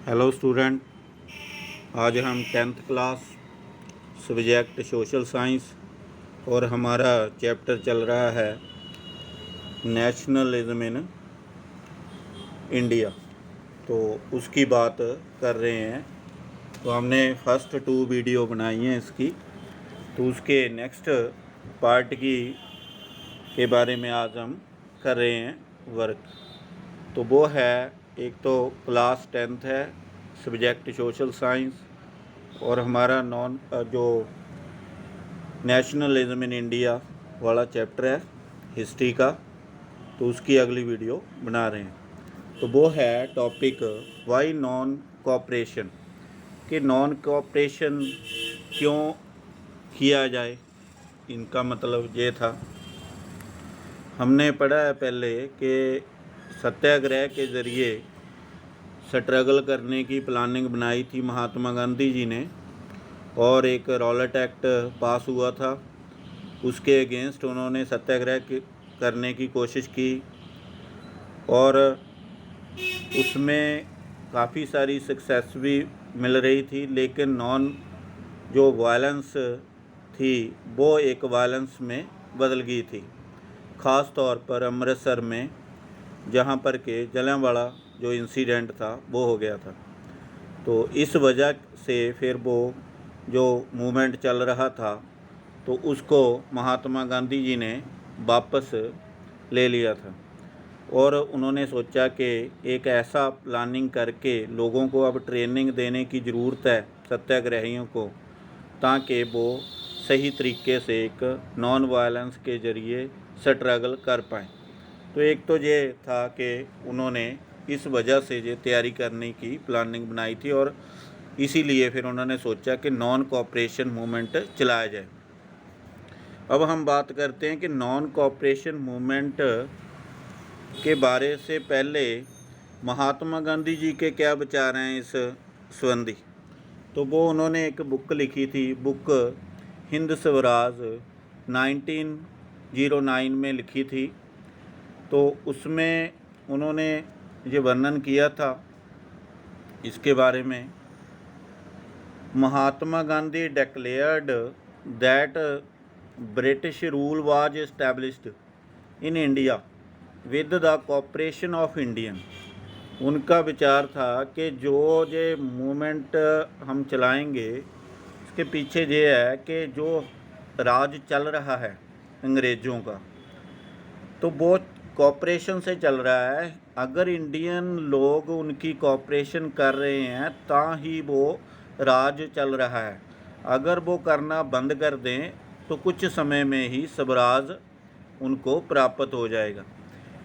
Hello student, आज हम 10th class subject social science और हमारा चैप्टर चल रहा है नेशनलिज्म इन इंडिया। तो उसकी बात कर रहे हैं। तो हमने फर्स्ट 2 वीडियो बनाई हैं इसकी, तो उसके नेक्स्ट पार्ट के बारे में आज हम कर रहे हैं वर्क। तो वो है, एक तो क्लास 10th है, सब्जेक्ट सोशल साइंस, और हमारा जो नेशनलिज्म इन इंडिया वाला चैप्टर है हिस्ट्री का, तो उसकी अगली वीडियो बना रहे हैं। तो वो है टॉपिक वाई नॉन कोऑपरेशन, कि नॉन कोऑपरेशन क्यों किया जाए। इनका मतलब ये था, हमने पढ़ा है पहले कि सत्याग्रह के ज़रिए स्ट्रगल करने की प्लानिंग बनाई थी महात्मा गांधी जी ने, और एक रॉलेट एक्ट पास हुआ था, उसके अगेंस्ट उन्होंने सत्याग्रह करने की कोशिश की, और उसमें काफ़ी सारी सक्सेस भी मिल रही थी। लेकिन जो वायलेंस थी वो एक वायलेंस में बदल गई थी, ख़ास तौर पर अमृतसर में, जहाँ पर के जलियांवाला जो इंसिडेंट था वो हो गया था। तो इस वजह से फिर वो जो मूवमेंट चल रहा था तो उसको महात्मा गांधी जी ने वापस ले लिया था, और उन्होंने सोचा कि एक ऐसा प्लानिंग करके लोगों को अब ट्रेनिंग देने की ज़रूरत है सत्याग्रहियों को, ताकि वो सही तरीके से एक नॉन वायलेंस के ज़रिए स्ट्रगल कर पाएँ। तो एक तो ये था कि उन्होंने इस वजह से ये तैयारी करने की प्लानिंग बनाई थी, और इसीलिए फिर उन्होंने सोचा कि नॉन कोऑपरेशन मूवमेंट चलाया जाए। अब हम बात करते हैं कि नॉन कोऑपरेशन मूवमेंट के बारे से पहले महात्मा गांधी जी के क्या विचार हैं इस संबंधी। तो वो उन्होंने एक बुक लिखी थी, बुक हिंद स्वराज 1909 में लिखी थी। तो उसमें उन्होंने ये वर्णन किया था इसके बारे में, Mahatma Gandhi declared that British rule was established in India with the cooperation of Indian. उनका विचार था कि जो ये मूवमेंट हम चलाएंगे इसके पीछे ये है कि जो राज चल रहा है अंग्रेज़ों का, तो वो कोऑपरेशन से चल रहा है। अगर इंडियन लोग उनकी कोऑपरेशन कर रहे हैं ता ही वो राज चल रहा है। अगर वो करना बंद कर दें तो कुछ समय में ही स्वराज उनको प्राप्त हो जाएगा।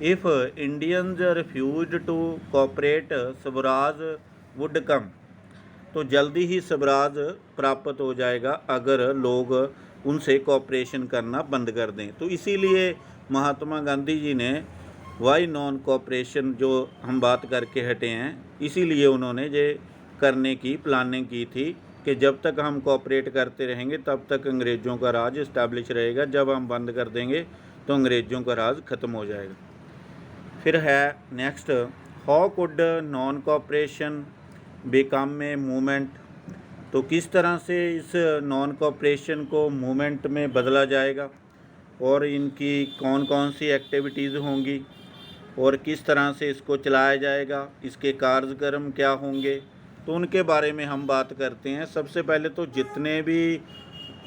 If Indians refuse to cooperate Swaraj would come, तो जल्दी ही स्वराज प्राप्त हो जाएगा अगर लोग उनसे कोऑपरेशन करना बंद कर दें। तो इसीलिए महात्मा गांधी जी ने वाई नॉन कोऑपरेशन जो हम बात करके हटे हैं, इसीलिए उन्होंने ये करने की प्लानिंग की थी कि जब तक हम कोऑपरेट करते रहेंगे तब तक अंग्रेज़ों का राज इस्टेब्लिश रहेगा, जब हम बंद कर देंगे तो अंग्रेज़ों का राज ख़त्म हो जाएगा। फिर है next, how could non cooperation become a movement. तो किस तरह से इस नॉन कोऑपरेशन को मूवमेंट में बदला जाएगा, और इनकी कौन कौन सी एक्टिविटीज़ होंगी, और किस तरह से इसको चलाया जाएगा, इसके कार्यक्रम क्या होंगे, तो उनके बारे में हम बात करते हैं। सबसे पहले तो जितने भी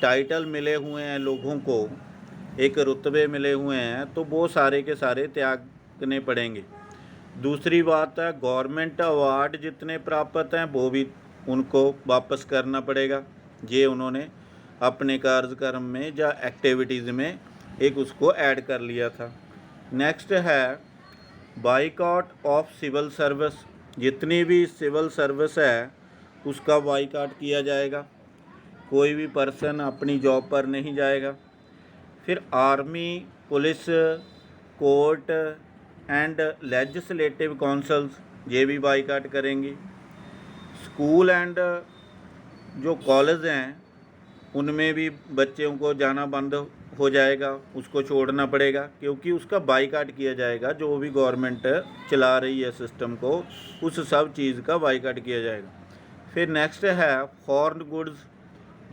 टाइटल मिले हुए हैं लोगों को, एक रुतबे मिले हुए हैं, तो वो सारे के सारे त्यागने पड़ेंगे। दूसरी बात है, गवर्नमेंट अवार्ड जितने प्राप्त हैं वो भी उनको वापस करना पड़ेगा। ये उन्होंने अपने कार्यक्रम में या एक्टिविटीज़ में एक उसको ऐड कर लिया था। नेक्स्ट है बाइकआउट ऑफ सिविल सर्विस, जितनी भी सिविल सर्विस है उसका बाइकआउट किया जाएगा, कोई भी पर्सन अपनी जॉब पर नहीं जाएगा। फिर army, police, court and legislative councils ये भी बाइकआउट करेंगी। स्कूल एंड जो कॉलेज हैं उनमें भी बच्चों को जाना बंद हो जाएगा, उसको छोड़ना पड़ेगा, क्योंकि उसका बाईकाट किया जाएगा। जो भी गवर्नमेंट चला रही है सिस्टम को, उस सब चीज़ का बाईकाट किया जाएगा। फिर नेक्स्ट है फॉरेन गुड्स,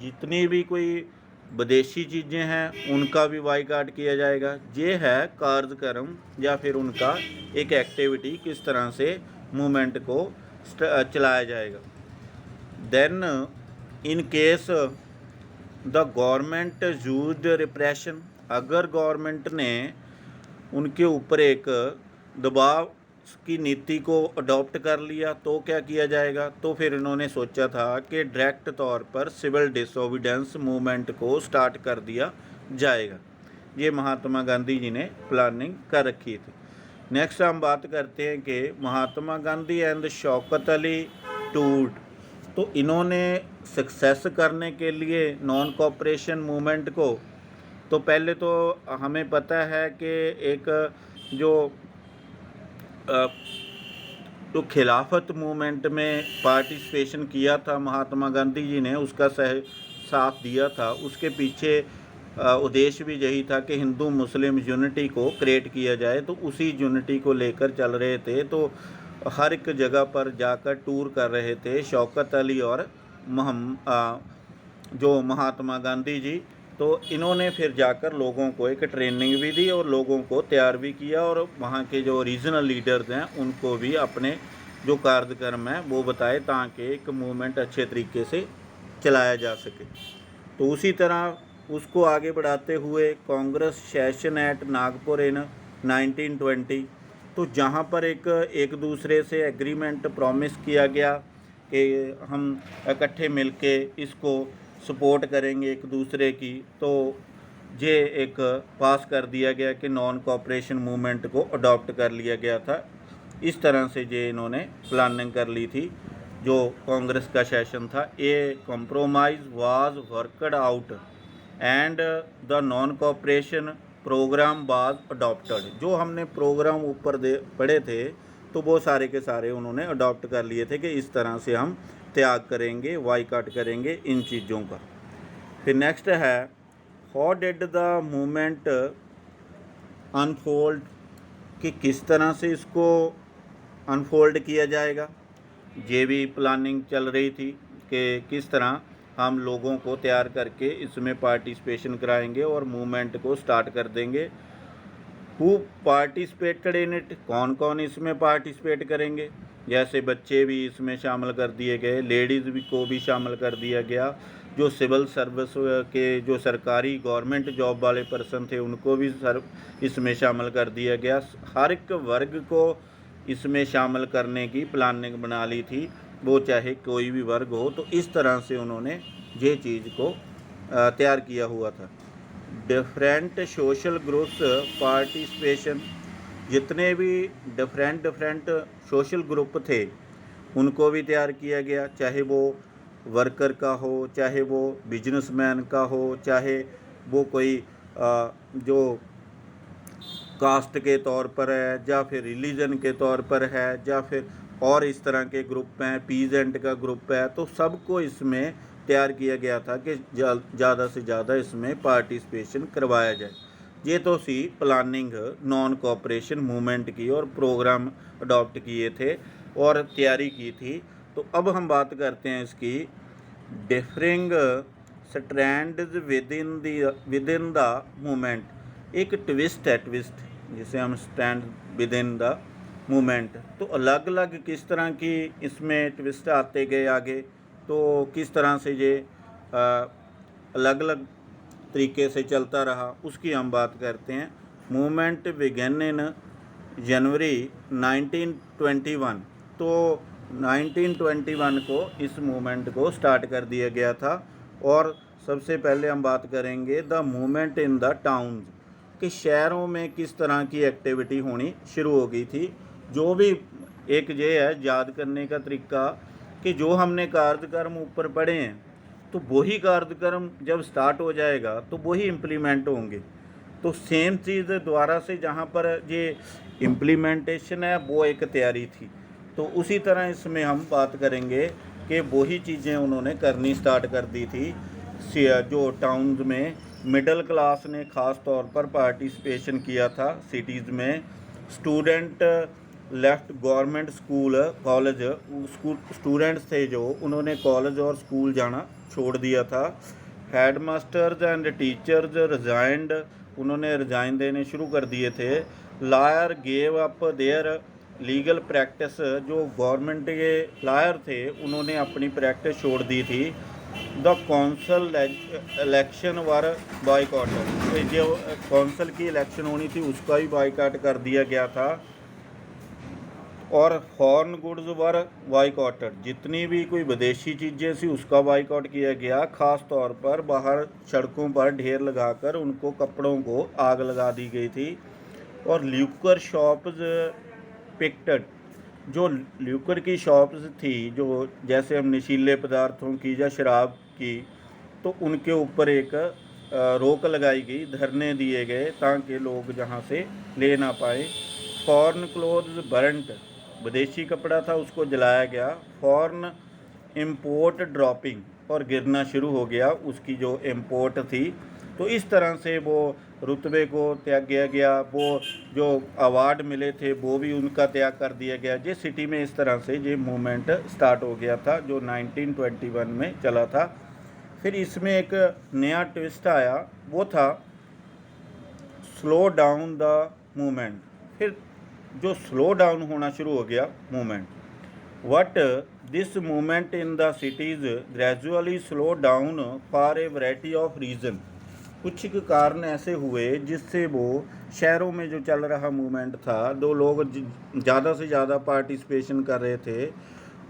जितनी भी कोई विदेशी चीज़ें हैं उनका भी बाईकाट किया जाएगा। ये है कार्यक्रम या फिर उनका एक एक्टिविटी, किस तरह से मूवमेंट को चलाया जाएगा। Then in case the government used repression, अगर गवर्नमेंट ने उनके ऊपर एक दबाव की नीति को अडॉप्ट कर लिया तो क्या किया जाएगा। तो फिर इन्होंने सोचा था कि डायरेक्ट तौर पर सिविल डिसोबीडेंस मूवमेंट को स्टार्ट कर दिया जाएगा। ये महात्मा गांधी जी ने प्लानिंग कर रखी थी। नेक्स्ट हम बात करते हैं कि महात्मा गांधी एंड शौकत अली टूर्ड। तो इन्होंने सक्सेस करने के लिए नॉन कोऑपरेशन मूवमेंट को, तो पहले तो हमें पता है कि एक जो खिलाफत मूवमेंट में पार्टिसिपेशन किया था महात्मा गांधी जी ने, उसका साथ दिया था। उसके पीछे उद्देश्य भी यही था कि हिंदू मुस्लिम यूनिटी को क्रिएट किया जाए। तो उसी यूनिटी को लेकर चल रहे थे। तो हर एक जगह पर जाकर टूर कर रहे थे शौकत अली और जो महात्मा गांधी जी। तो इन्होंने फिर जाकर लोगों को एक ट्रेनिंग भी दी और लोगों को तैयार भी किया, और वहाँ के जो रीजनल लीडर्स हैं उनको भी अपने जो कार्यक्रम है वो बताए, ताकि एक मूवमेंट अच्छे तरीके से चलाया जा सके। तो उसी तरह उसको आगे बढ़ाते हुए कांग्रेस सेशन एट नागपुर इन 1920, तो जहाँ पर एक दूसरे से एग्रीमेंट प्रॉमिस किया गया कि हम इकट्ठे मिलके इसको सपोर्ट करेंगे एक दूसरे की। तो ये एक पास कर दिया गया कि नॉन कोऑपरेशन मूवमेंट को अडॉप्ट कर लिया गया था। इस तरह से ये इन्होंने प्लानिंग कर ली थी। जो कांग्रेस का सेशन था, a compromise was worked out and the non cooperation programme was adopted. जो हमने प्रोग्राम ऊपर पढ़े थे तो वो सारे के सारे उन्होंने अडॉप्ट कर लिए थे कि इस तरह से हम त्याग करेंगे, बाईकाट करेंगे इन चीज़ों का। फिर नेक्स्ट है how did the movement unfold, कि किस तरह से इसको अनफोल्ड किया जाएगा। ये भी प्लानिंग चल रही थी कि किस तरह हम लोगों को तैयार करके इसमें पार्टिसिपेशन कराएंगे और मूवमेंट को स्टार्ट कर देंगे। हु पार्टिसिपेटेड इन इट, कौन कौन इसमें पार्टिसिपेट करेंगे। जैसे बच्चे भी इसमें शामिल कर दिए गए, लेडीज़ भी को भी शामिल कर दिया गया, जो सिविल सर्विस के जो सरकारी गवर्नमेंट जॉब वाले पर्सन थे उनको भी इसमें शामिल कर दिया गया। हर एक वर्ग को इसमें शामिल करने की प्लानिंग बना ली थी, वो चाहे कोई भी वर्ग हो। तो इस तरह से उन्होंने ये चीज़ को तैयार किया हुआ था। डिफरेंट सोशल ग्रुप्स पार्टिसिपेशन, जितने भी डिफरेंट सोशल ग्रुप थे उनको भी तैयार किया गया, चाहे वो वर्कर का हो, चाहे वो बिजनेसमैन का हो, चाहे वो कोई जो कास्ट के तौर पर है या फिर रिलीजन के तौर पर है या फिर और इस तरह के ग्रुप हैं, पीजेंट का ग्रुप है। तो सबको इसमें तैयार किया गया था कि ज़्यादा से ज़्यादा इसमें पार्टिसिपेशन करवाया जाए। ये तो सी प्लानिंग नॉन कोऑपरेशन मूवमेंट की, और प्रोग्राम अडॉप्ट किए थे और तैयारी की थी। तो अब हम बात करते हैं इसकी differing strands within the movement. एक ट्विस्ट है, ट्विस्ट जिसे हम स्टैंड विदिन द मूवमेंट। तो अलग अलग किस तरह की इसमें ट्विस्ट आते गए आगे, तो किस तरह से ये अलग अलग तरीके से चलता रहा उसकी हम बात करते हैं। मूवमेंट बिगन इन जनवरी 1921, तो 1921 को इस मूवमेंट को स्टार्ट कर दिया गया था। और सबसे पहले हम बात करेंगे the movement in the towns, कि शहरों में किस तरह की एक्टिविटी होनी शुरू हो गई थी। जो भी एक ये है याद करने का तरीका कि जो हमने कार्यक्रम ऊपर पढ़े हैं तो वही कार्यक्रम जब स्टार्ट हो जाएगा तो वही इम्प्लीमेंट होंगे। तो सेम चीज़ दोबारा से जहाँ पर ये इम्प्लीमेंटेशन है वो एक तैयारी थी। तो उसी तरह इसमें हम बात करेंगे कि वही चीज़ें उन्होंने करनी स्टार्ट कर दी थी जो टाउन्स में मिडिल क्लास ने ख़ास तौर पर पार्टिसिपेशन किया था सिटीज़ में। Student left government school college, students थे जो, उन्होंने कॉलेज और स्कूल जाना छोड़ दिया था। हेडमास्टर्स एंड टीचर्स रिजाइंड, उन्होंने रिजाइन देने शुरू कर दिए थे। Lawyer gave up their legal practice, जो गवर्नमेंट के लायर थे उन्होंने अपनी प्रैक्टिस छोड़ दी थी। The council election were boycott, जो कौंसल की इलेक्शन होनी थी उसका भी बाइकाट कर दिया गया था। और फॉरेन गुड्स वर बाइकॉटेड, जितनी भी कोई विदेशी चीज़ें थी उसका बाइकआउट किया गया। ख़ास तौर पर बाहर सड़कों पर ढेर लगाकर उनको कपड़ों को आग लगा दी गई थी। और ल्यूकर शॉप्स पिक्टेड, जो ल्यूकर की शॉप्स थी, जो जैसे हम नशीले पदार्थों की या शराब की, तो उनके ऊपर एक रोक लगाई गई, धरने दिए गए ताकि लोग जहाँ से ले ना पाए। फॉरेन क्लोथ्स बर्नट, विदेशी कपड़ा था उसको जलाया गया। फॉरेन इम्पोर्ट ड्रॉपिंग, और गिरना शुरू हो गया उसकी जो इम्पोर्ट थी। तो इस तरह से वो रुतबे को त्याग किया गया, वो जो अवार्ड मिले थे वो भी उनका त्याग कर दिया गया। ये सिटी में इस तरह से ये मूवमेंट स्टार्ट हो गया था जो 1921 में चला था। फिर इसमें एक नया ट्विस्ट आया, वो था स्लो डाउन द मूवमेंट। फिर जो स्लो डाउन होना शुरू हो गया movement, what this movement in the cities gradually slow down for a variety of reason. कुछ कारण ऐसे हुए जिससे वो शहरों में जो चल रहा मूवमेंट था, दो लोग ज़्यादा से ज़्यादा पार्टिसिपेशन कर रहे थे,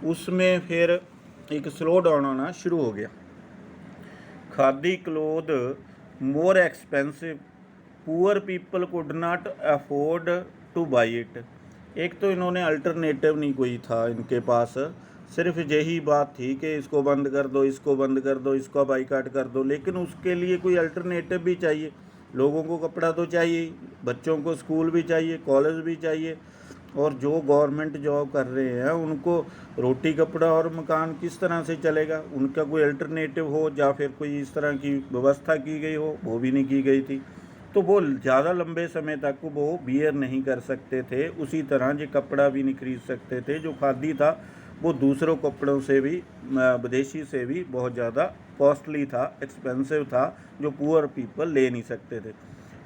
उसमें फिर एक स्लो डाउन होना शुरू हो गया। Khadi cloth more expensive, poor people could not afford two by it. एक तो इन्होंने अल्टरनेटिव नहीं कोई था इनके पास, सिर्फ यही बात थी कि इसको बंद कर दो, इसको बंद कर दो, इसका बाइकाट कर दो, लेकिन उसके लिए कोई अल्टरनेटिव भी चाहिए। लोगों को कपड़ा तो चाहिए, बच्चों को स्कूल भी चाहिए, कॉलेज भी चाहिए, और जो गवर्नमेंट जॉब कर रहे हैं उनको रोटी कपड़ा और मकान किस तरह से चलेगा, उनका कोई अल्टरनेटिव हो या फिर कोई इस तरह की व्यवस्था की गई हो, वो भी नहीं की गई थी। तो वो ज़्यादा लंबे समय तक वो बियर नहीं कर सकते थे। उसी तरह ये कपड़ा भी नहीं खरीद सकते थे। जो खादी था वो दूसरों कपड़ों से भी, विदेशी से भी बहुत ज़्यादा कॉस्टली था, एक्सपेंसिव था, जो पुअर पीपल ले नहीं सकते थे।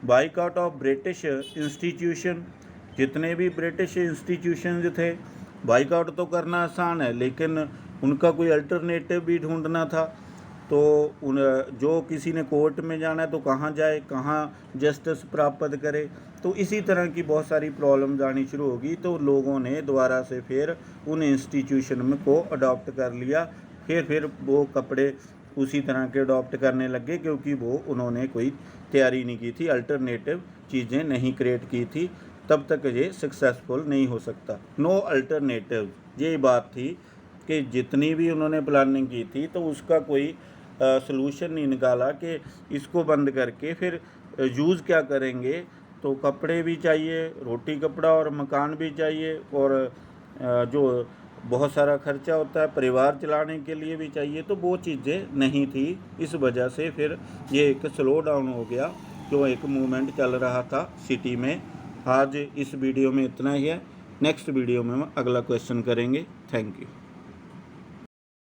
बाइकआउट ऑफ ब्रिटिश इंस्टीट्यूशन, जितने भी ब्रिटिश इंस्टीट्यूशन थे, बाइकआउट तो करना आसान है लेकिन उनका कोई अल्टरनेटिव भी ढूंढना था। तो उन जो किसी ने कोर्ट में जाना है तो कहाँ जाए, कहाँ जस्टिस प्राप्त करे, तो इसी तरह की बहुत सारी प्रॉब्लम्स आनी शुरू होगी। तो लोगों ने दोबारा से फिर उन इंस्टीट्यूशन में को अडॉप्ट कर लिया। फिर वो कपड़े उसी तरह के अडॉप्ट करने लगे क्योंकि वो उन्होंने कोई तैयारी नहीं की थी, अल्टरनेटिव चीज़ें नहीं क्रिएट की थी, तब तक ये सक्सेसफुल नहीं हो सकता। नो अल्टरनेटिव, यही बात थी कि जितनी भी उन्होंने प्लानिंग की थी तो उसका कोई सलूशन नहीं निकाला कि इसको बंद करके फिर यूज़ क्या करेंगे। तो कपड़े भी चाहिए, रोटी कपड़ा और मकान भी चाहिए, और जो बहुत सारा खर्चा होता है परिवार चलाने के लिए भी चाहिए, तो वो चीज़ें नहीं थी। इस वजह से फिर ये एक स्लो डाउन हो गया, जो एक मूवमेंट चल रहा था सिटी में। आज इस वीडियो में इतना ही है, नेक्स्ट वीडियो में हम अगला क्वेश्चन करेंगे। Thank you.